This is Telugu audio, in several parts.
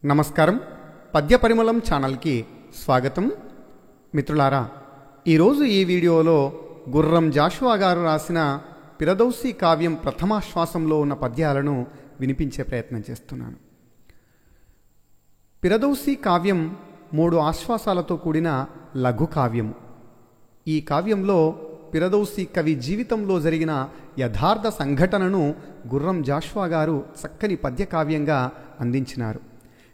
నమస్కారం. పద్య పరిమళం ఛానల్కి స్వాగతం. మిత్రులారా, ఈరోజు ఈ వీడియోలో గుర్రం జాషువా గారు రాసిన పిరదౌసి కావ్యం ప్రథమాశ్వాసంలో ఉన్న పద్యాలను వినిపించే ప్రయత్నం చేస్తున్నాను. పిరదౌసి కావ్యం 3 ఆశ్వాసాలతో కూడిన లఘు కావ్యము. ఈ కావ్యంలో పిరదౌసి కవి జీవితంలో జరిగిన యథార్థ సంఘటనను గుర్రం జాషువా గారు చక్కని పద్యకావ్యంగా అందించినారు.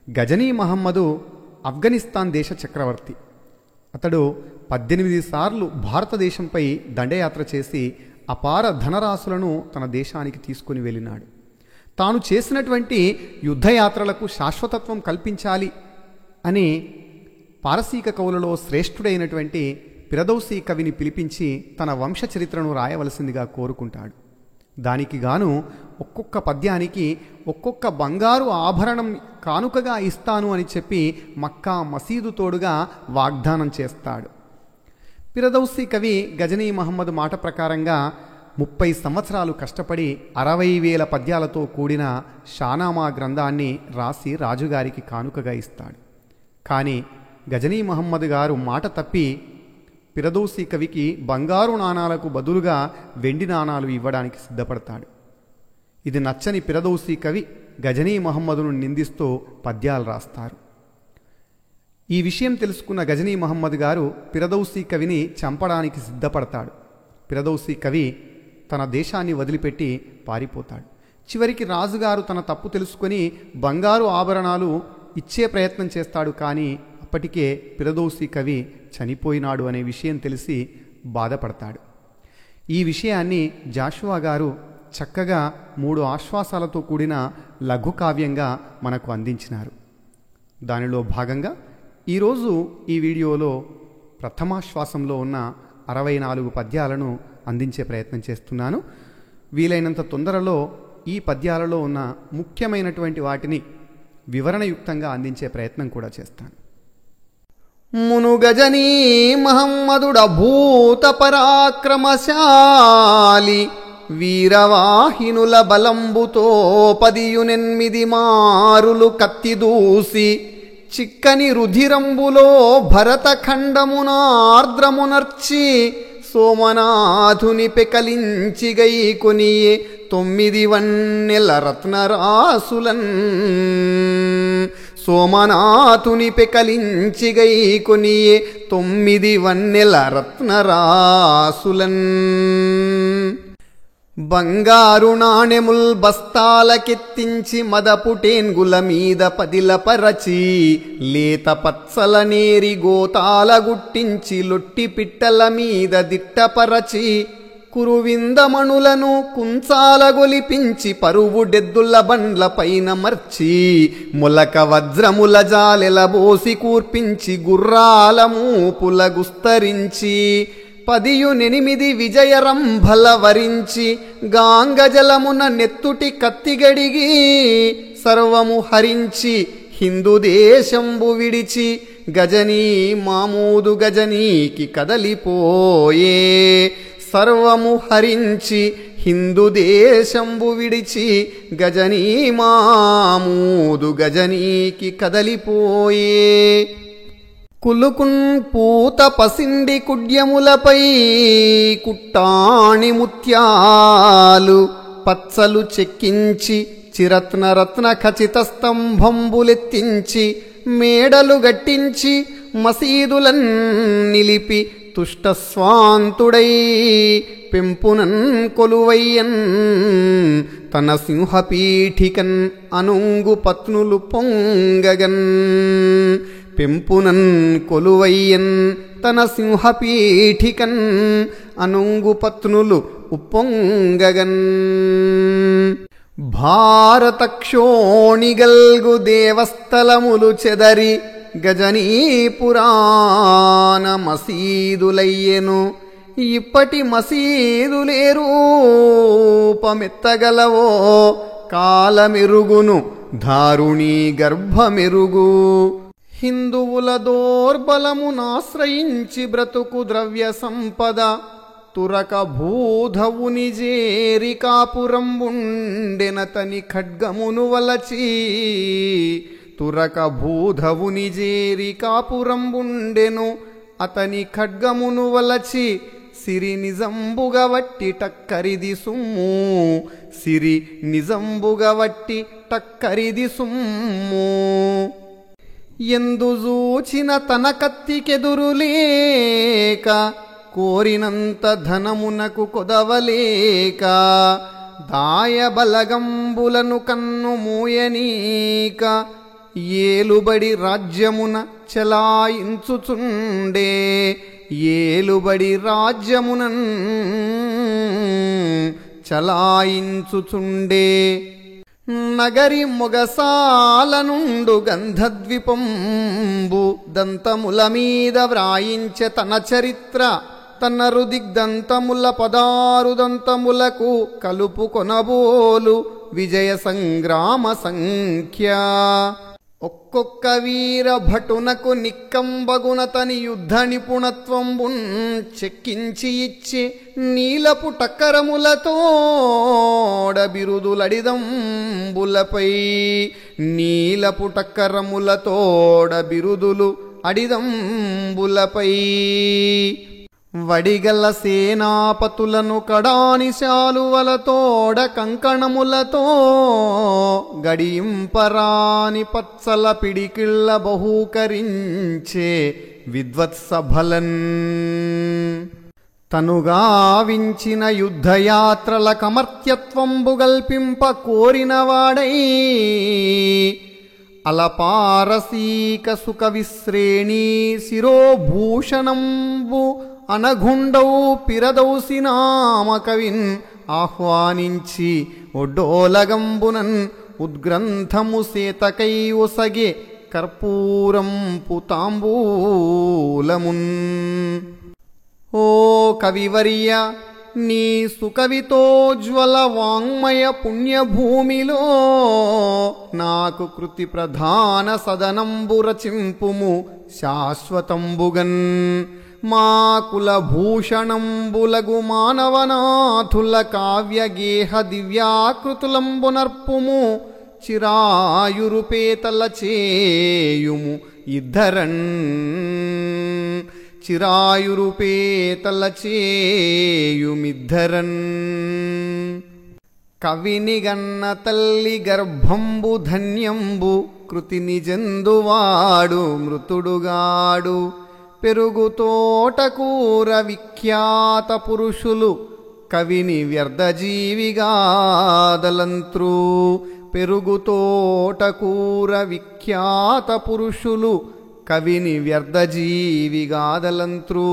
గజనీ మహమ్మదు ఆఫ్ఘనిస్తాన్ దేశ చక్రవర్తి. అతడు 18 సార్లు భారతదేశంపై దండయాత్ర చేసి అపార ధనరాశులను తన దేశానికి తీసుకుని వెళ్ళినాడు. తాను చేసినటువంటి యుద్ధయాత్రలకు శాశ్వతత్వం కల్పించాలి అని పారసీక కవులలో శ్రేష్ఠుడైనటువంటి పిరదౌసి కవిని పిలిపించి తన వంశ చరిత్రను రాయవలసిందిగా కోరుకుంటాడు. దానికి గాను ఒక్కొక్క పద్యానికి ఒక్కొక్క బంగారు ఆభరణం కానుకగా ఇస్తాను అని చెప్పి మక్కా మసీదు తోడుగా వాగ్దానం చేస్తాడు. పిరదౌసి కవి గజనీ మహమ్మద్ మాట ప్రకారంగా 30 సంవత్సరాలు కష్టపడి 60,000 పద్యాలతో కూడిన షానామా గ్రంథాన్ని రాసి రాజుగారికి కానుకగా ఇస్తాడు. కానీ గజనీ మహమ్మద్ గారు మాట తప్పి పిరదౌసి కవికి బంగారు నాణాలకు బదులుగా వెండి నాణాలు ఇవ్వడానికి సిద్ధపడతాడు. ఇది నచ్చని పిరదౌసి కవి గజనీ మహమ్మదును నిందిస్తూ పద్యాలు రాస్తారు. ఈ విషయం తెలుసుకున్న గజనీ మహమ్మద్ గారు పిరదౌసి కవిని చంపడానికి సిద్ధపడతాడు. పిరదౌసి కవి తన దేశాన్ని వదిలిపెట్టి పారిపోతాడు. చివరికి రాజుగారు తన తప్పు తెలుసుకొని బంగారు ఆభరణాలు ఇచ్చే ప్రయత్నం చేస్తాడు. కానీ అప్పటికే పిరదౌసి కవి చనిపోయినాడు అనే విషయం తెలిసి బాధపడతాడు. ఈ విషయాన్ని జాషువా గారు చక్కగా 3 ఆశ్వాసాలతో కూడిన లఘు కావ్యంగా మనకు అందించినారు. దానిలో భాగంగా ఈరోజు ఈ వీడియోలో ప్రథమాశ్వాసంలో ఉన్న 64 పద్యాలను అందించే ప్రయత్నం చేస్తున్నాను. వీలైనంత తొందరలో ఈ పద్యాలలో ఉన్న ముఖ్యమైనటువంటి వాటిని వివరణయుక్తంగా అందించే ప్రయత్నం కూడా చేస్తాను. మును గజనీ మహమ్మదుడ భూత పరాక్రమశాలి వీరవాహినుల బలంబుతో 18 మారులు కత్తిదూసి చిక్కని రుధిరంబులో భరతఖండమునార్ద్రమునర్చి సోమనాథుని పెకలించి గైకొనియే 9 వన్నెల రత్నరాసులన్ సోమనాథుని పెకలించి గైకొనియే 9 వన్నెల రత్నరాసులన్ బంగారు నాణెముల్ బస్తాలకెత్తించి మదపుటేన్గుల మీద పదిలపరచి లేత పచ్చల నేరి గోతాల గుట్టించి లొట్టి పిట్టల మీద దిట్టపరచి కురువిందమణులను కుంచాల గొలిపించి పరువు డెద్దుల బండ్ల పైన మర్చి మొలక వజ్రముల జాలెల బోసి కూర్పించి గుర్రాల మూపుల గుస్తరించి 18 విజయరంభల వరించి గాంగజలమున నెత్తుటి కత్తిగడిగి సర్వము హరించి హిందూ దేశంబు విడిచి గజనీ మామూదు గజనీకి కదలిపోయే సర్వము హరించి హిందూ దేశంబు విడిచి గజనీ మామూదు గజనీకి కదలిపోయే కులుకున్ పూత పసిండి కుడ్యములపై కుట్టాణి ముత్యాలు పచ్చలు చెక్కించి చిరత్నరత్న ఖచిత స్తంభంబులెత్తించి మేడలు గట్టించి మసీదులన్ నిలిపి తుష్టస్వాంతుడై పెంపునన్ కొలువయ్యన్ తన సింహపీఠికన్ అనుంగు పత్నులు పొంగగన్ పెంపునన్ కొలువయ్యన్ తన సింహపీఠికన్ అనుంగు పత్నులు ఉప్పొంగగన్ భారత క్షోణిగల్గు దేవస్థలములు చెదరి గజనీ పురాణ మసీదులయ్యెను ఇప్పటి మసీదులే రూపమెత్తగలవో కాలమెరుగును దారుణీ గర్భమెరుగు హిందువుల దోర్బలమునాశ్రయించి బ్రతుకు ద్రవ్య సంపద తురక భూధవుని జేరి కాపురంబుండెనతని ఖడ్గమును వలచి తురక భూధవుని జేరి కాపురంబుండెను. అతని ఖడ్గమును వలచి సిరి నిజంబుగా వట్టి టక్కరిది సుమ్ము. సిరి నిజంబుగా వట్టి టక్కరిది సుమ్ము. ఎందు జూచిన తన కత్తికెదురులేక కోరినంత ధనమునకు కొదవలేక దాయబలగంబులను కన్ను మూయనీక ఏలుబడి రాజ్యమున చలాయించుచుండే. ఏలుబడి రాజ్యమునన్ చలాయించుచుండే. నగరి మొగసాల నుండు గంధద్వీపంబు దంతముల మీద వ్రాయించె తన చరిత్ర. తన రుదిగ్దంతముల 16 దంతములకు కలుపు కొనబోలు విజయ సంగ్రామ సంఖ్య. ఒక్కొక్క వీర భటునకు నిక్కంబగునతని యుద్ధ నిపుణత్వంబున్ చెక్కించి ఇచ్చి నీలపు టక్కరములతోడ బిరుదులడిదంబులపై. నీలపు టక్కరములతోడ బిరుదులు అడిదంబులపై. వడిగల సేనాపతులను కడాని శాలువలతోడ కంకణములతో గడియింపరాని పచ్చల పిడికిళ్ళ బహూకరించే విద్వత్సభలన్. తనుగావించిన యుద్ధయాత్రల కమర్త్యత్వంబు గల్పింప కోరినవాడై అలపారసీక సుఖ విశ్రేణీ శిరోభూషణంబు అనగుండౌ పిరదౌసి నామకవిన్ ఆహ్వానించి ఒడ్డోలగంబునన్ ఉద్గ్రంథము సేతకై ఒసగే కర్పూరంపు తాంబూలమున్. ఓ కవివర్య, నీ సుకవితోజ్వల వాంగ్మయ పుణ్యభూమిలో నాకు కృతి ప్రధాన సదనంబు రచింపుము శాశ్వతంబుగన్. మా కులభూషణంబులగు మానవనాథుల కావ్యగేహ దివ్యాకృతులంబునర్పుము. చిరాయురుపేతల చేయుము ఇద్దరన్. చిరాయురుపేతల చేయుమిద్దరన్. కవినిగన్న తల్లి గర్భంబు ధన్యంబు కృతి నిజందువాడు మృతుడుగాడు. పెరుగు తోటకూర విఖ్యాత పురుషులు కవిని వ్యర్థజీవిగాదలంత్రు. పెరుగు తోటకూర విఖ్యాత పురుషులు కవిని వ్యర్థజీవిగాదలంత్రు.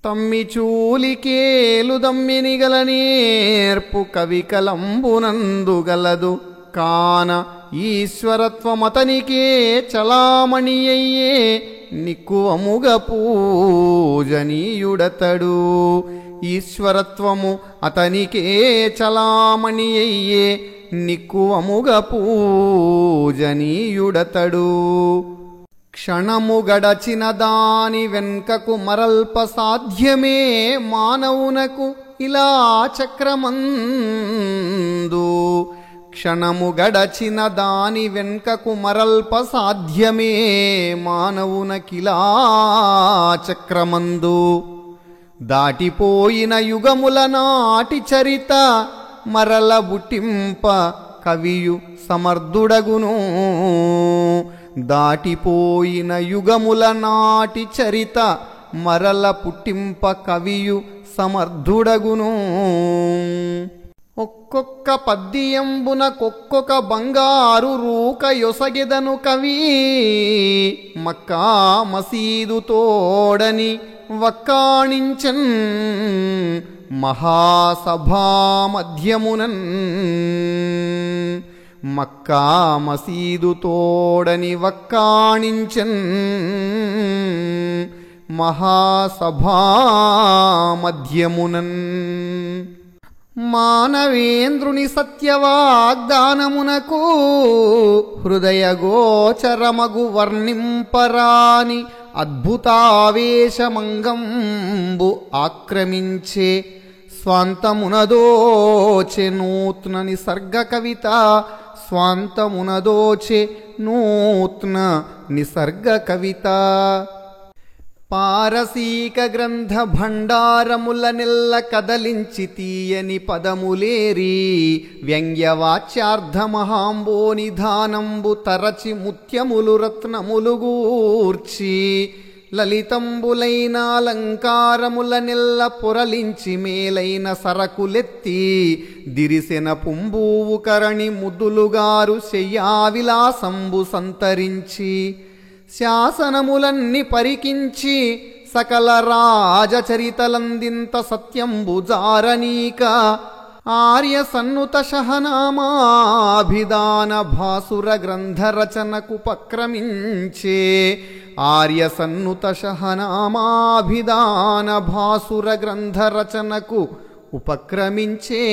తమ్మి చూలికేలు దమ్మినిగల నేర్పు కవికలంబునందుగలదు. కాన ఈశ్వరత్వమతనికే చలామణియయ్యే నిక్కువముగ పూజనీయుడతడు. ఈశ్వరత్వము అతనికే చలామణియయ్యే నిక్కువముగ పూజనీయుడతడు. క్షణము గడచిన దాని వెన్కకు మరల్ప సాధ్యమే మానవునకు ఇలా చక్రమందు. క్షణము గడచిన దాని వెన్కకు మరల్ప సాధ్యమే మానవునకిలా చక్రమందు. దాటిపోయిన యుగముల నాటి చరిత మరల బుట్టింప కవియు సమర్థుడగును. దాటిపోయిన యుగముల నాటి చరిత మరల పుట్టింప కవియు సమర్థుడగును. ఒక్కొక్క పద్యంబునకొక్కొక్క బంగారు రూక యొసగెదను కవి. మక్కా మసీదు తోడని వక్కాణించన్ మహాసభా మధ్యమునన్. మక్కా మసీదు తోడని వక్కాణించన్ మహాసభా మధ్యమునన్. మానవేంద్రుని సత్యవాగ్దానమునకు హృదయ గోచరమగు వర్ణింపరాని అద్భుతావేశమంగంబు ఆక్రమించే స్వాంతమునదోచె నూత్న నిసర్గ కవిత స్వాంతమునదోచే నూత్న నిసర్గ కవిత. పారసీక గ్రంథ భండారముల నెల్ల కదలించి తీయని పదములేరి వ్యంగ్యవాచ్యార్థ మహాంబో నిధానంబు తరచి ముత్యములు రత్నములు గూర్చి లలితంబులైన అలంకారముల నెల్ల పొరలించి మేలైన సరకులెత్తి దిరిసెన పుంబూవు కరణి ముద్దులుగారు శయ్యావిలాసంబు సంతరించి శాసనములన్ని పరికించి సకల రాజచరితలందింత సత్యంబు జారనీక ఆర్య సన్నుత శహనామాభిధాన భాసుర గ్రంథ రచనకు ఉపక్రమించే ఆర్య సన్నుత శహనామాభిధాన భాసుర గ్రంథ రచనకు ఉపక్రమించే.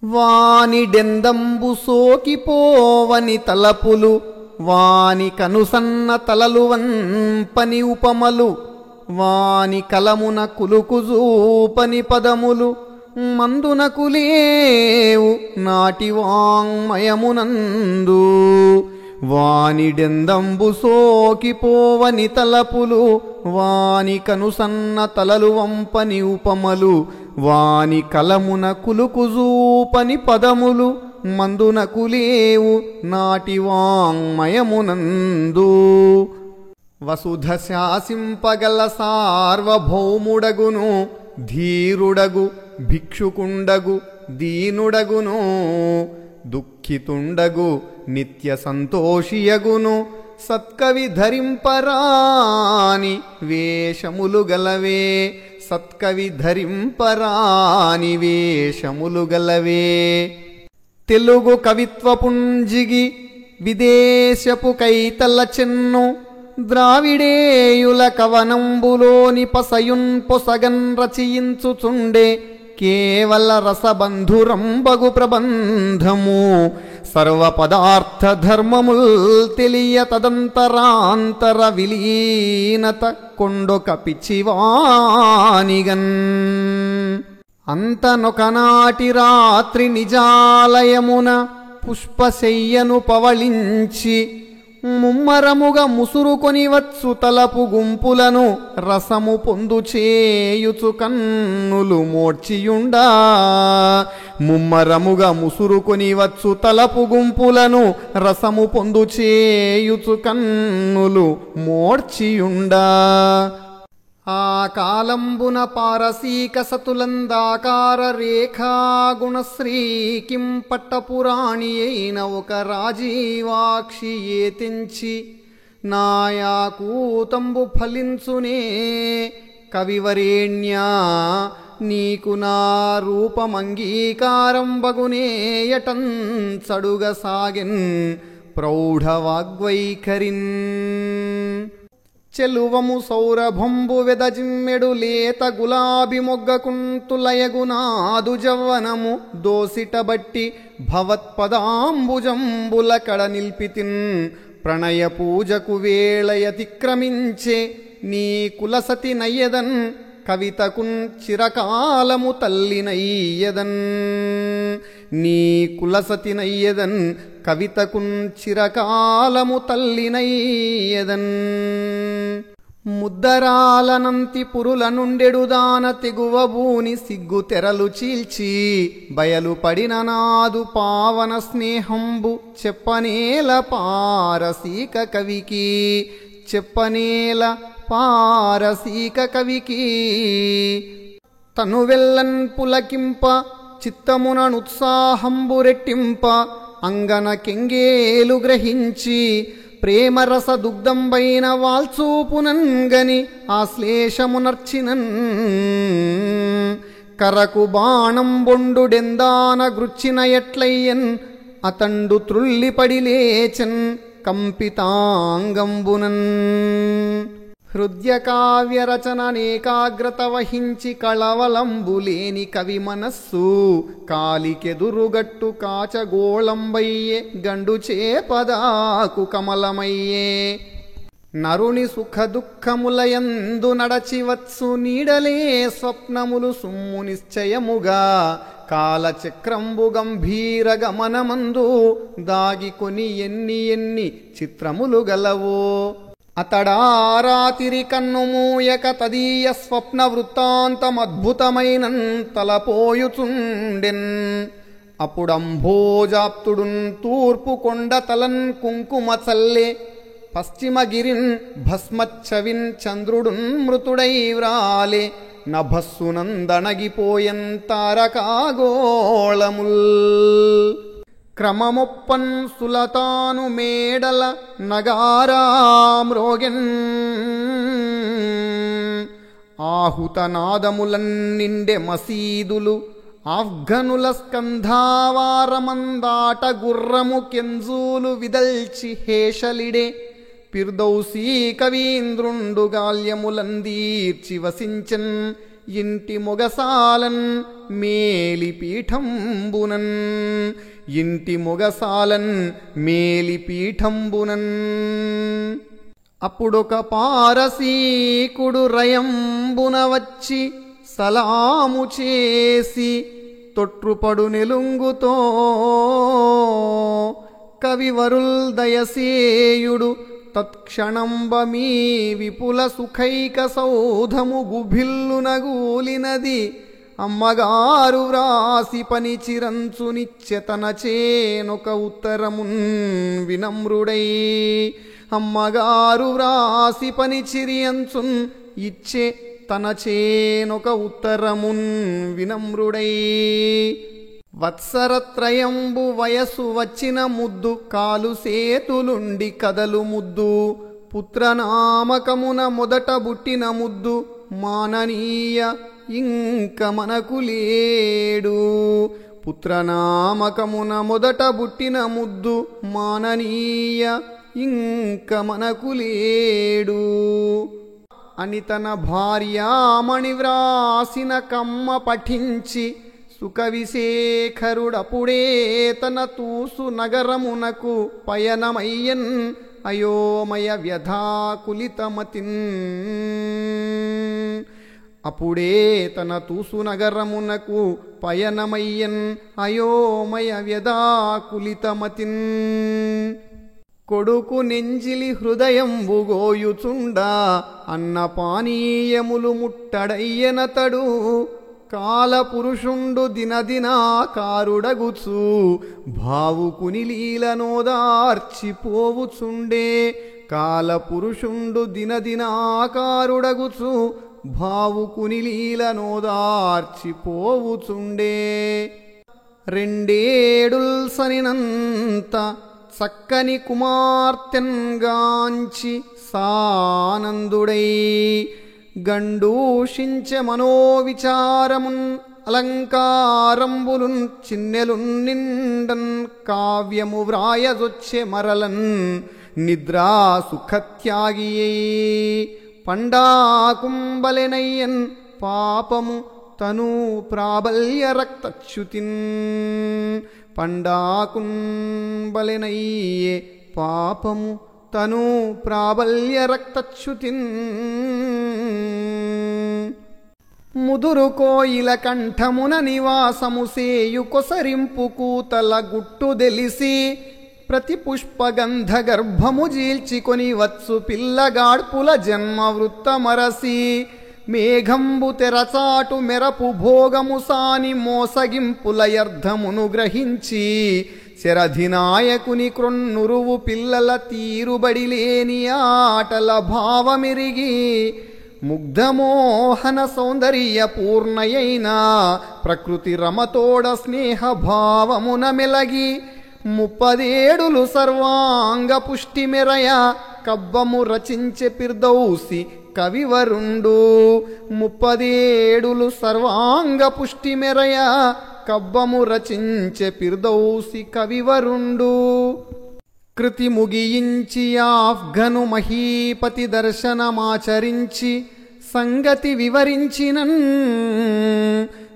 వానిడెందంబు సోకిపోవని తలపులు వాని కనుసన్న తలలు వంపని ఉపమలు వాని కలమున కులుకుజూపని పదములు మందునకు లేవు నాటి వాంగ్మయమునందు. వానిడెందంబు సోకిపోవని తలపులు వాని కనుసన్న తలలు వంపని ఉపమలు వాని కలమున కులుకుజూపని పదములు మందునకు లేవు నాటి వాంగ్మయమునందు. వసుధ శాసింపగల సార్వభౌముడగును ధీరుడగు భిక్షుకుండగు దీనుడగును దుఃఖితుండగు నిత్య సంతోషియగును సత్కవి ధరింపరాని వేషములు గలవే సత్కవి ధరింపరాని వేషములు గలవే. తెలుగు కవిత్వపుంజిగి విదేశపు కైతల చెన్ను ద్రావిడేయుల కవనంబులోని పసయున్ పొసగన్ రచయించుచుండే కేవల రసబంధురంబగు ప్రబంధము సర్వ పదార్థ ధర్మముల్ తెలియ తదంతరాంతర విలీనత కొండొక పిచ్చివానిగన్. అంతనొకనాటి రాత్రి నిజాలయమున పుష్పశయ్యను పవళించి ముమ్మరముగా ముసురుకొని వచ్చు తలపు గుంపులను రసము పొందు చేయుచు కన్నులు మోడ్చియుండా ముమ్మరముగా ముసురుకొని వచ్చు తలపు గుంపులను రసము పొందు చేయుచు కన్నులు మోడ్చియుండా. ఆ కాలంబున పారసీక సతులందాకార రేఖాగుణశ్రీ కిం పట్టపురాణి అయిన ఒక రాజీవాక్షి ఏ తెంచి నాయాకూతంబు ఫలించునే కవివరేణ్యా నీకు నా రూపమంగీకారం బగునేయటం చడుగ సాగెన్ ప్రౌఢవాగ్వైఖరిన్. చెలువము సౌరభంబు వెదజిమ్మెడు లేత గులాబి మొగ్గకుంతులయగునాదు జవ్వనము దోసిటబట్టి భవత్పదాంబుజంబుల కడ నిల్పితిన్ ప్రణయ పూజకు వేళయతిక్రమించే నీ కులసతి నయ్యదన్ కవితకున్ చిరకాలము తల్లినయ్యదన్ నీ కులసతి నయ్యదన్ కవితకున్ చిరకాలము తల్లినయ్యదన్. ముద్దరాలనంతి పురుల నుండెడుదాన తెగువ భూని సిగ్గు తెరలు చీల్చి బయలుపడిన నాదు పావన స్నేహంబు చెప్పనేల పారసీక కవికి చెప్పనేల పారసీక కవికి. తను వెల్లన్ పులకింప చిత్తముననుత్సాహంబు రెట్టింప అంగన కెంగేలు గ్రహించి ప్రేమరస దుగ్ధంబైన వాల్చూపునంగని ఆశ్లేషమునర్చినన్ కరకు బాణం బొండుడెందాన గృచ్చిన ఎట్లయ్యన్ అతండు త్రుల్లిపడి లేచన్ కంపితాంగంబునన్. హృదయ కావ్య రచననేకాగ్రత వహించి కళవలంబులేని కవి మనస్సు కాలికెదురుగట్టు కాచగోళంబయ్యే గండు చేపదాకు కమలమయ్యే. నరుని సుఖ దుఃఖములయందు నడచివచ్చు నీడలే స్వప్నములు సుమ్ము నిశ్చయముగా కాలచక్రంబు గంభీర గమనమందు దాగికొని ఎన్ని ఎన్ని చిత్రములు గలవో అతడా రాతిరి కన్ను మూయక తదీయ స్వప్న వృత్తాంతమద్భుతమైన తలపోయుచుండెన్ అప్పుడంభోజాప్తుడున్ తూర్పు కొండ తలన్ కుంకుమ చల్లే పశ్చిమగిరిన్ భస్మచ్చవిన్ చంద్రుడున్ మృతుడై వ్రాలే నభస్సునందణగిపోయన్ తారకాగోళముల్ క్రమమొప్పన్ సులతాను మేడల నగారామ్రోగెన్ ఆహుతనాదములన్నిండె మసీదులు ఆఫ్ఘనుల స్కంధావారమందాట గుర్రము కెంజూలు విదల్చి హేషలిడే పిర్దౌసీ కవీంద్రుండు గాల్యములందీర్చి వసించన్ ఇంటి మొగసాలన్ మేలిపీఠంబునన్ ఇంటి మొగసాలన్ మేలిపీఠంబునన్ అప్పుడొక పారసీకుడు రయంబున వచ్చి సలాము చేసి తొట్రుపడు నెలుంగుతో కవివరుల్ దయసేయుడు తత్క్షణంబమీ విపుల సుఖైక సౌధము గుభిల్లునగూలినది అమ్మగారు వ్రాసి పనిచిరంచు నిచ్చెతన చేనొక ఉత్తరమున్ వినమ్రుడై అమ్మగారు వ్రాసి పనిచిరియంచున్ ఇచ్చే తన చేనొక ఉత్తరమున్ వినమ్రుడై వత్సరత్రయంబు వయసు వచ్చిన ముద్దు కాలు సేతులుండి కదలు ముద్దు పుత్రనామకమున మొదట బుట్టిన ముద్దు మాననీయ ఇంక మనకు లేడు పుత్రనామకమున మొదట బుట్టిన ముద్దు మాననీయ ఇంక మనకు లేడు అని తన భార్యామణి వ్రాసిన కమ్మ పఠించి సుకవిశేఖరుడపుడే తన తూసు నగరమునకు పయనమయ్యన్ అయోమయ వ్యధాకులితమతిన్ అప్పుడే తన తూసు నగరమునకు పయనమయ్యన్ అయోమయ వ్యధాకులితమతిన్ కొడుకు నెంజిలి హృదయంబుగోయుచుండా అన్న పానీయములు ముట్టడయ్యనతడు కాలపురుషుండు దినదినాకారుడగుచు భావుకుని లీలనోదార్చిపోవుచుండే కాలపురుషుండు దినదినాకారుడగుచు భావుకుని లీలనోదార్చిపోవుచుండే రెండేడుల్ సనినంత చక్కని కుమార్తెన్గాంచి సానందుడై గండూషించె మనోవిచారమున్ అలంకారంబులున్ చిన్నెలున్ నిండన్ కావ్యము వ్రాయజొచ్చె మరలన్ నిద్రా సుఖత్యాగియై పండాకుంబలెనయ్యన్ పాపము తను ప్రాబల్య రక్తచ్యుతిన్ పండాకుంబలెనయ్యే పాపము తను ప్రాబల్య రక్తచ్యుతిన్ ముదురు కోయిల కంఠమున నివాసము సేయు కొసరింపు కూతల గుట్టు దెలిసి ప్రతి పుష్పగంధ గర్భము జీల్చికొని వచ్చు పిల్లగాడ్పుల జన్మ వృత్తమరసి మేఘంబు తెరచాటు మెరపు భోగము సాని మోసగింపుల యర్థమును గ్రహించి శరధినాయకుని క్రొన్నురువు పిల్లల తీరుబడిలేని ఆటల భావమిరిగి ముగ్ధమోహన సౌందర్య పూర్ణయైన ప్రకృతి రమతోడ స్నేహ భావమున మెలగి 37 సర్వాంగ పుష్టి మెరయ కవ్వము రచించె పిర్దౌసి కవివరుండు 37 సర్వాంగ పుష్టి మెరయ కవ్వము రచించె పిర్దౌసి కవివరుండు కృతి ముగియించి ఆఫ్ఘను మహీపతి దర్శనమాచరించి సంగతి వివరించినన్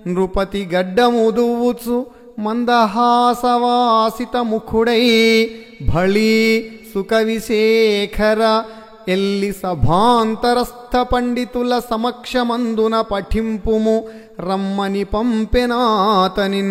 నృపతి గడ్డముదువుచు మందహాసవాసిత ముఖుడై భళి సుకవిశేఖర ఎల్లి సభాంతరస్థ పండితుల సమక్షమందున పఠింపుము రమ్మని పంపెనాతనిన్.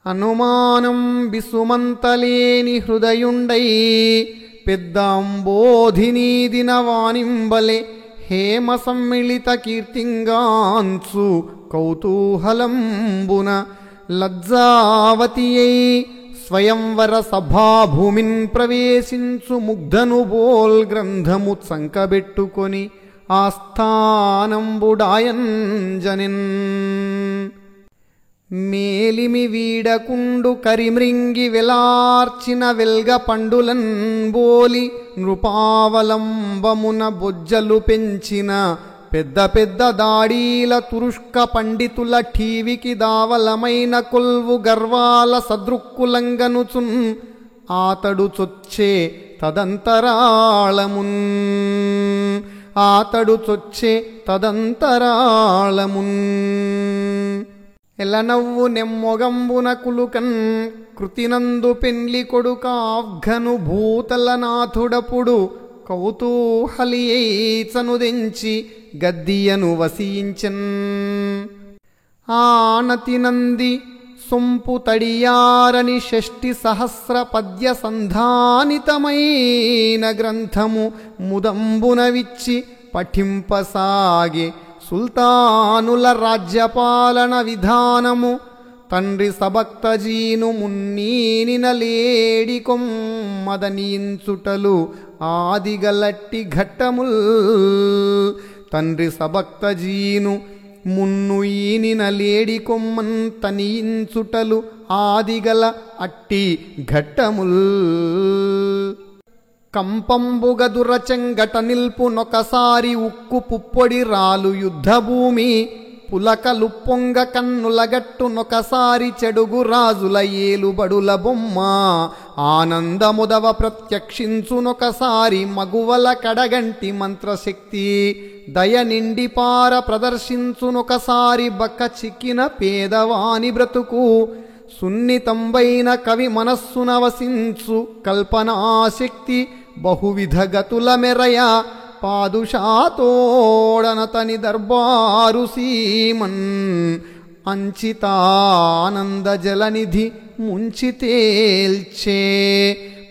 అనుమానం బిసుమంతలేని హృదయుండై పెద్దాంబోధినీదిన వానింబలే హేమ సమ్మిళిత కీర్తింగాంచు కౌతూహలంబున లజ్జావతియై స్వయంవర సభాభూమిన్ ప్రవేశించు ముగ్ధను బోల్ గ్రంథము చంకబెట్టుకొని ఆస్థానంబుడాయంజనిన్. మేలిమి వీడకుండు కరిమ్రింగి వెలార్చిన వెల్గ పండులన్ బోలి నృపావలంబమున బొజ్జలు పెంచిన పెద్ద పెద్ద దాడీల తురుష్క పండితుల ఠీవికి దావలమైన కొల్వు గర్వాల సదృక్కులంగనుచున్ ఆతడు చొచ్చే తదంతరాళమున్. ఆతడు చొచ్చే తదంతరాళమున్. ఎలనవ్వు నెమ్మొగంబున కులుకన్ కృతినందు పెండ్లి కొడుకాఫ్ఘను భూతలనాథుడపుడు కౌతూహలియై చనుదెంచి గద్దియను వసించన్. ఆనతినంది సొంపు తడియారని 60 సహస్ర పద్య సంధానితమైన గ్రంథము ముదంబున విచ్చి పఠింపసాగే సుల్తానుల రాజ్యపాలన విధానము. తండ్రి సబక్తజీను మున్నీనిన లేడి కొమ్మదనియించుటలు ఆదిగలట్టి ఘట్టముల్. తండ్రి సబక్తజీను మున్ను ఈనిన లేడి కొమ్మన్ తనియించుటలు ఆదిగల అట్టి ఘట్టముల్. కంపంబుగదురచెంగట నిల్పునొకసారి ఉక్కు పుప్పొడి రాలు యుద్ధభూమి. పులకలు పొంగ కన్నులగట్టునొకసారి చెడుగు రాజుల ఏలుబడుల బొమ్మ. ఆనందముదవ ప్రత్యక్షించునొకసారి మగువల కడగంటి మంత్రశక్తి. దయ నిండిపార ప్రదర్శించునొకసారి బక్క చిక్కిన పేదవాని బ్రతుకు. సున్నితంబైన కవి మనస్సున వసించు కల్పనాశక్తి బహువిధ గతుల మెరయ. పాదుషాతోడనతని దర్బారు సీమన్ అంచితానంద జలనిధి ముంచి తేల్చే.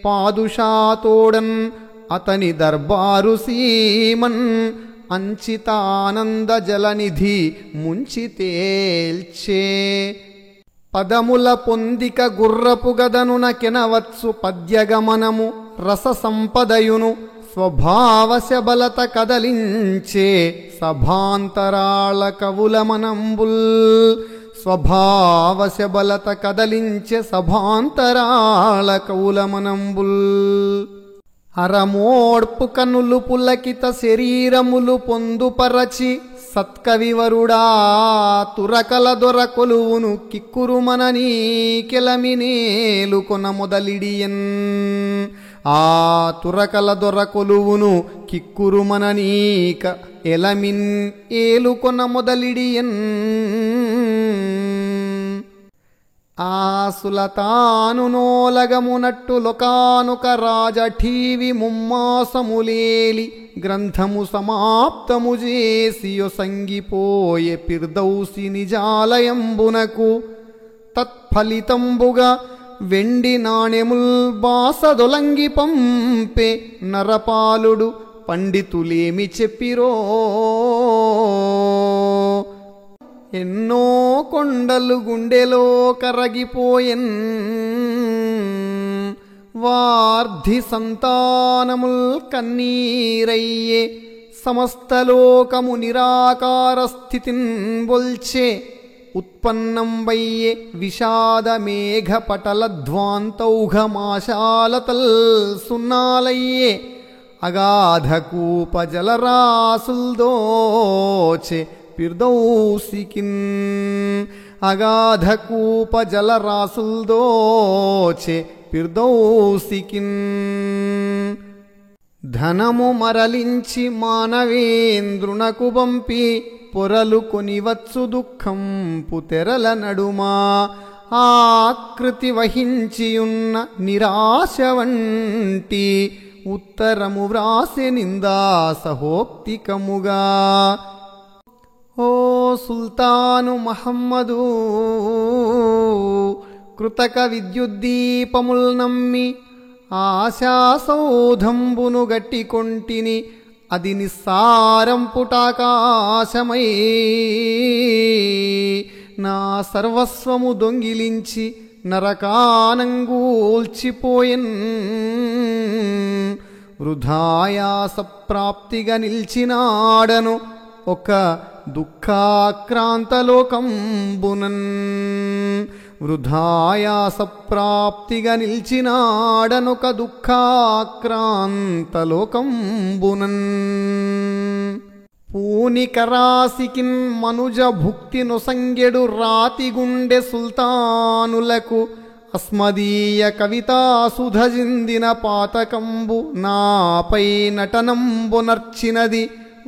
పాదుషాతోడన్ అతని దర్బారు సీమన్ అంచితానంద జలనిధి ముంచి తేల్చే. పదముల పొందిక గుర్రపు గదనున కెనవచ్చు పద్యగమనము రస సంపదయును స్వభావశబలత కదలించే సభాంతరాళ కవుల మనంబుల్. స్వభావశబలత కదలించే సభాంతరాళ కవుల మనంబుల్. అరమోడ్పు కనులు పులకిత శరీరములు పొందుపరచి సత్కవివరుడా తురకల దొర కొలువును కిక్కురుమననీ కెలమినేలు కొన మొదలిడియన్. ఆ తురకల దొర కొలువును కిక్కురుమననీక ఎలమిన్ ఏలుకొన మొదలిడియన్. ఆ సులతాను నోలగమునట్టు లొకానుక రాజఠీవి ముమ్మాసములేలి గ్రంథము సమాప్తము చేసియొ సంగిపోయే ఫిర్దౌసి నిజాలయంబునకు. తత్ఫలితంబుగా వెండి నాణెముల్ బాసదొలంగి పంపే నరపాలుడు పండితులేమి చెప్పిరో. ఎన్నో కొండలు గుండెలో కరగిపోయెన్. వార్ధి సంతానముల్ కన్నీరయ్యే. సమస్తలోకము నిరాకార స్థితిన్ బొల్చే. ఉత్పన్నంబయ్యే విషాద మేఘ పటలధ్వాంతౌఘమాశాలతల్ సున్నాలయ్యే. అగాధకూప జలరాసుల్దోచే ఫిర్దౌసికిన్. అగాధకూప జలరాసుల్దోచే ఫిర్దౌసికిన్. ధనము మరలించి మానవేంద్రునకు పంపి పొరలు కొనివచ్చు దుఃఖంపు తెరల నడుమా. ఆకృతి వహించియున్న నిరాశ వంటి ఉత్తరము వ్రాసెనిందా సహోక్తికముగా. ఓ సుల్తాను మహమ్మదు, కృతక విద్యుద్దీపముల్ నమ్మి ఆశాసౌధంబును గట్టికొంటిని, అది నిస్సారంపుటాకాశమై నా సర్వస్వము దొంగిలించి నరకానంగూల్చిపోయెన్. వృధాయాస ప్రాప్తిగా నిల్చినాడను ఒక దుఃఖాక్రాంతలోకంబునన్. వృధాయాస ప్రాప్తిగా నిల్చినాడనొక దుఃఖాక్రాంతలోకంబునన్. పూనికరాసికిన్ మనుజ భుక్తి నొసంగెడు రాతిగుండె సుల్తానులకు, అస్మదీయ కవితా సుధజిందిన పాతకంబు నాపై నటనంబునర్చినది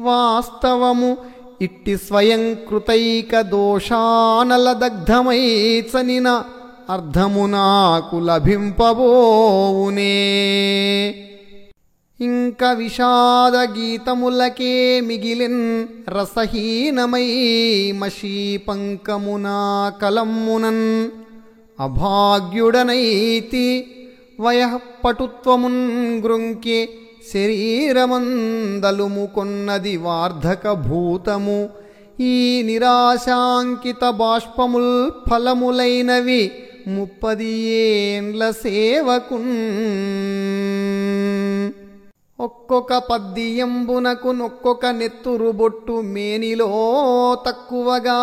వాస్తవము. ఇట్టి స్వయంకృతైక దోషానల దగ్ధమై చనిన అర్ధము నాకు లభింపబోవునే. ఇంక విషాద గీతములకే మిగిలిన్ రసహీనమై మషీపంకమునా కలమ్మునన్. అభాగ్యుడనైతి వయఃపటుత్వమున్ గృంకే, శరీరమందలుము కొన్నది వార్ధక భూతము. ఈ నిరాశాంకిత బాష్పముల్ ఫలములైనవి 30 ఏండ్ల సేవకున్. ఒక్కొక్క పద్యంబునకు నొక్కొక్క నెత్తురు బొట్టు మేనిలో తక్కువగా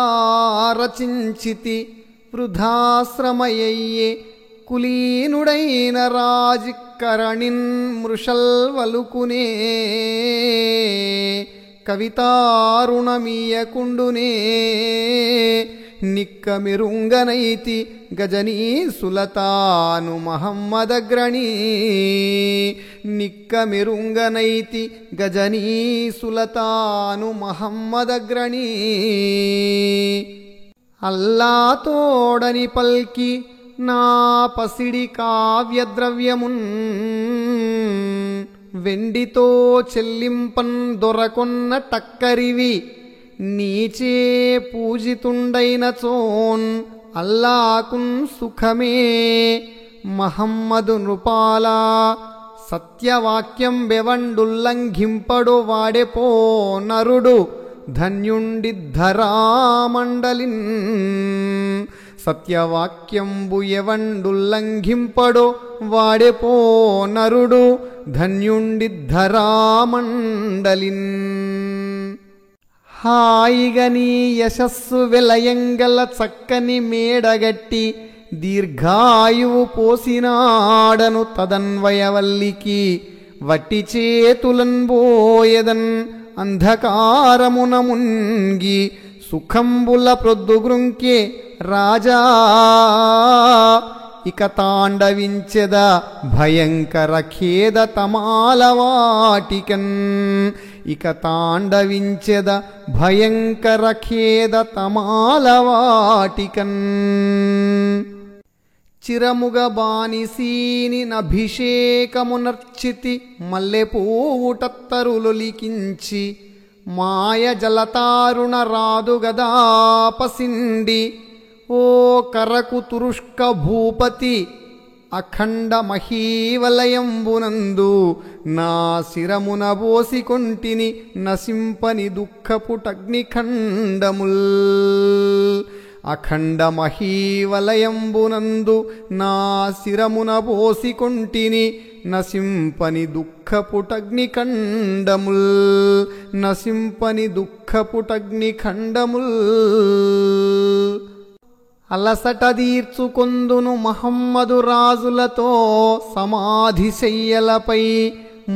రచించితి. వృధాశ్రమయ్యే కులీనుడైన రాజికరణిన్ మృషల్వలుకునే, కవితారుణమీయకుండునే. నిక్కమిరుంగనైతి గజనీ సులతాను మహమ్మదగ్రణీ. నిక్కమిరుంగనైతి గజనీ సులతాను మహమ్మదగ్రణీ. అల్లా తోడని పల్కి నా పసిడి కావ్యద్రవ్యమున్, వెండితో చెల్లింపన్ దొరకొన్న టక్కరివి. నీచే పూజితుండైన చోన్ అల్లాకున్ సుఖమే. మహమ్మదు నృపాలా సత్యవాక్యం బెవండుల్లంఘింపడు వాడెపో నరుడు, ధన్యుండిద్ధరామండలిన్. సత్యవాక్యంబు ఎవండుల్లంఘింపడో వాడెపో నరుడు, ధన్యుండిద్ధరామండలిన్. హాయిగా నీ యశస్సు వెలయంగల చక్కని మేడగట్టి, దీర్ఘాయువు పోసినాడను తదన్వయవల్లికి. వట్టి చేతులన్ బోయదన్ అంధకారమున మున్గి, సుఖంబుల ప్రొద్దుగృంకే రాజా. ఇక తాండవించెద భయంకర ఖేద తమాలవాటికన్. ఇక తాండవించెద భయంకర ఖేద తమాలవాటికన్. చిరముగ బానిసీని నభిషేకమునర్చితి, మల్లెపూవుటత్తరులొలికించి. మాయ జలతారుణ రాదుగదాపసిండి, ఓ కరకు తురుష్క భూపతి. అఖండ మహీవలయంబునందు నా శిరమున బోసికొంటిని, నసింపని దుఃఖపుటగ్నిఖండముల్. అఖండ మహీవలయంబునందు నా శిరమున బోసికొంటిని, నసింపని దుఃఖపుటగ్నిఖండముల్. నసింపని దుఃఖపుటగ్నిఖండముల్. అలసట తీర్చుకొందును మహమ్మదు రాజులతో సమాధి శయ్యలపై.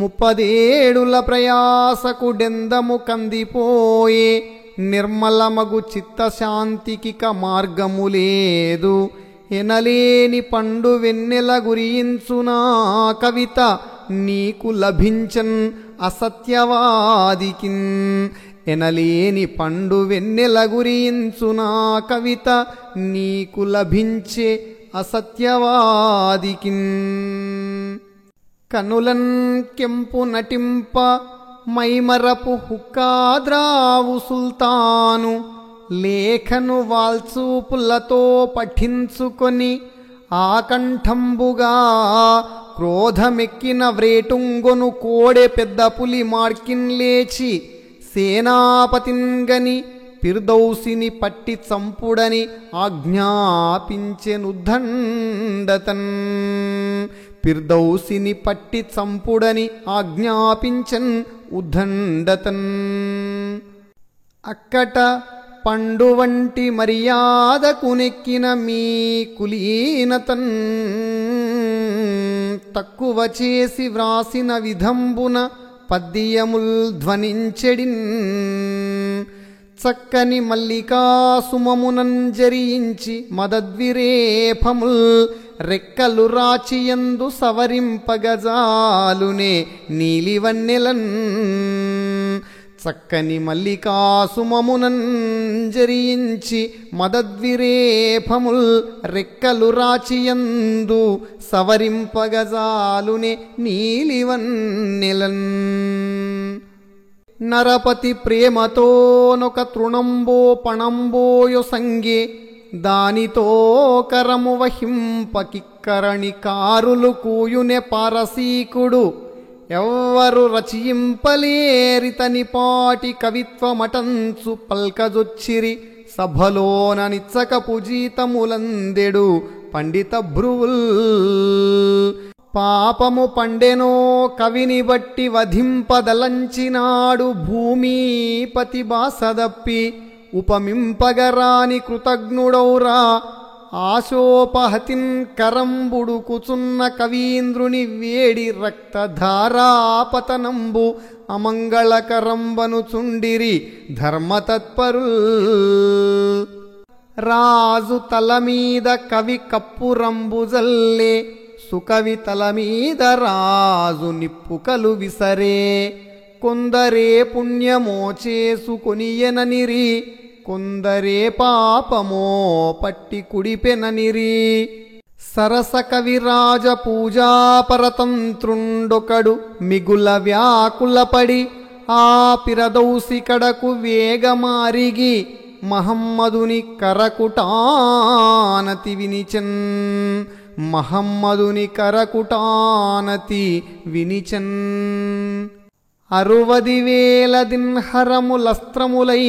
30 ఏడుల ప్రయాసకు డెందము కందిపోయే, నిర్మలమగు చిత్తశాంతికిక మార్గము లేదు. ఎనలేని పండు వెన్నెల గురించునా కవిత, నీకు లభించన్ అసత్యవాదికిన్. ఎనలేని పండు వెన్నెల గురించునా కవిత, నీకు లభించే అసత్యవాదికిన్. కనులన్ కెంపు నటింప మైమరపు హుక్కాద్రావు సుల్తాను లేఖను వాల్చూపులతో పఠించుకొని ఆకంఠంబుగా క్రోధమెక్కిన వ్రేటుంగొను కోడె పెద్ద పులి మార్కిన్ లేచి సేనాపతింగని ఫిర్దౌసిని పట్టి చంపుడని ఆజ్ఞాపించెనుద్దండతన్. ఫిర్దౌసిని పట్టి చంపుడని ఆజ్ఞాపించన్ ఉద్దండతన్. అక్కట పండు వంటి మర్యాదకు నెక్కిన మీ కులీనతన్ తక్కువ చేసి వ్రాసిన విధంబున పద్యముల్ ధ్వనించెడిన్. చక్కని మల్లికాసుమమునన్ జరించి మదద్విరేఫముల్ రెక్కలు రాచియందు సవరింపగజాలునే నీలివన్నెలన్. చక్కని మల్లికాసుమమునన్ జరించి మదద్విరేఫముల్ రెక్కలు రాచియందు సవరింపగజాలునే నీలివన్నెలన్. నరపతి ప్రేమతోనొక తృణంబో పణంబోయో సంగే దానితో కరము వహింపకిక్కరణి కారులు కూయునె పారసీకుడు. ఎవ్వరు రచయింపలేరితని పాటి కవిత్వమటంచు పల్కజొచ్చిరి సభలోన నిచ్చకపు జీతములందెడు పండిత భ్రువుల్. పాపము పండెనో కవిని బట్టి వధింపదలంచినాడు భూమిపతి బాసదప్పి ఉపమింపగరాని కృతజ్ఞుడౌరా. ఆశోపహతిన్ కరంబుడుకుచున్న కవీంద్రుని వేడి రక్తధారాపతనంబు అమంగళకరంబనుచుండిరి ధర్మతత్పరుల్. రాజు తలమీద కవి కప్పురంబుజల్లే సుకవి తలమీద రాజు నిప్పుకలు విసరే. కొందరే పుణ్యమో చేసుకొనియననిరి కొందరే పాపమో పట్టి కుడిపెననిరి. సరస కవిరాజ పూజాపరతంత్రుండొకడు మిగుల వ్యాకులపడి ఆ పిరదౌసి కడకు వేగమారిగి మహమ్మదుని కరకుటానతి వినిచన్. మహమ్మదుని కరకుటానతి వినిచన్. 60,000 దిన్హరములస్త్రములై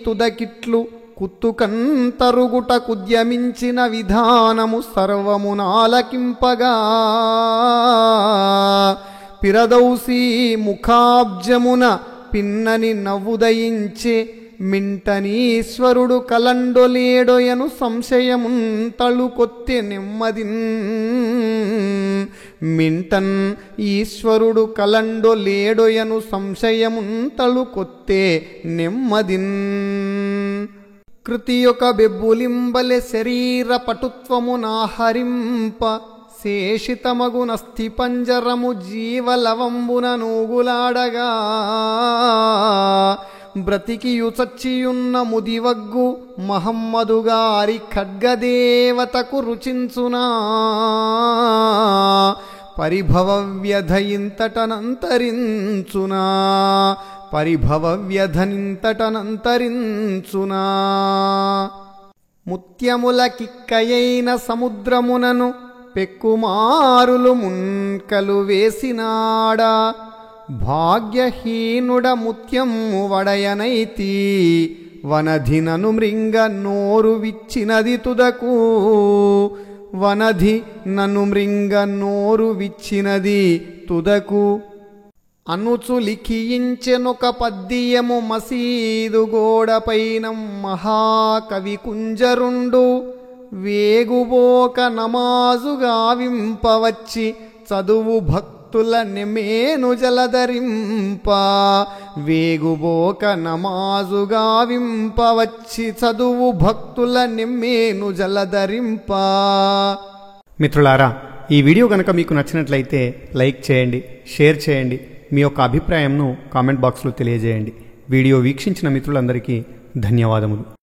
తుదకిట్లు కుత్తుకంతరుగుట కుద్యమించిన విధానము సర్వమునాలకింపగా పిరదౌసి ముఖాబ్జమున పిన్నని నవ్వుదయించే. మింటనీశ్వరుడు కలండొలేడొయను సంశయమున్ తళుకొత్తె నెమ్మదిన్. మింటన్ ఈశ్వరుడు కలండొలేడొయను సంశయమున్ తళుకొత్తె నెమ్మదిన్. కృతి యొక్క బెబ్బులింబలె శరీర పటుత్వమునాహరింప శేషితమగునస్థి పంజరము జీవలవంబున నూగులాడగా బ్రతికియు చచ్చియున్న ముదివగ్గు మహమ్మదు గారి ఖడ్గదేవతకు రుచించునా. పరిభవ వ్యధయింతటనంతరించునా. పరిభవ వ్యధనింతటనంతరించునా. ముత్యముల కిక్కయైన సముద్రమునను పెక్కుమారులు మున్కలు వేసినాడా. భాగ్యహీనుడ ముత్యము వడయనైతి వనధి నను మృంగ నోరు విచ్చినది తుదకు. వనధి నను మృంగ నోరు విచ్చినది తుదకు. అనుచు లిఖించెనొక పద్యము మసీదు గోడపైన మహాకవి కుంజరుండు. వేగుబోక నమాజు గావింపవచ్చి చదువు భక్తుల నెమేను జలధరింప. వేగుబోక నమాజు గావింపవచ్చి చదువు భక్తుల నెమ్మేను జలధరింప. మిత్రులారా, ఈ వీడియో కనుక మీకు నచ్చినట్లయితే లైక్ చేయండి, షేర్ చేయండి, మీ యొక్క అభిప్రాయంను కామెంట్ బాక్స్లో తెలియజేయండి. వీడియో వీక్షించిన మిత్రులందరికీ ధన్యవాదములు.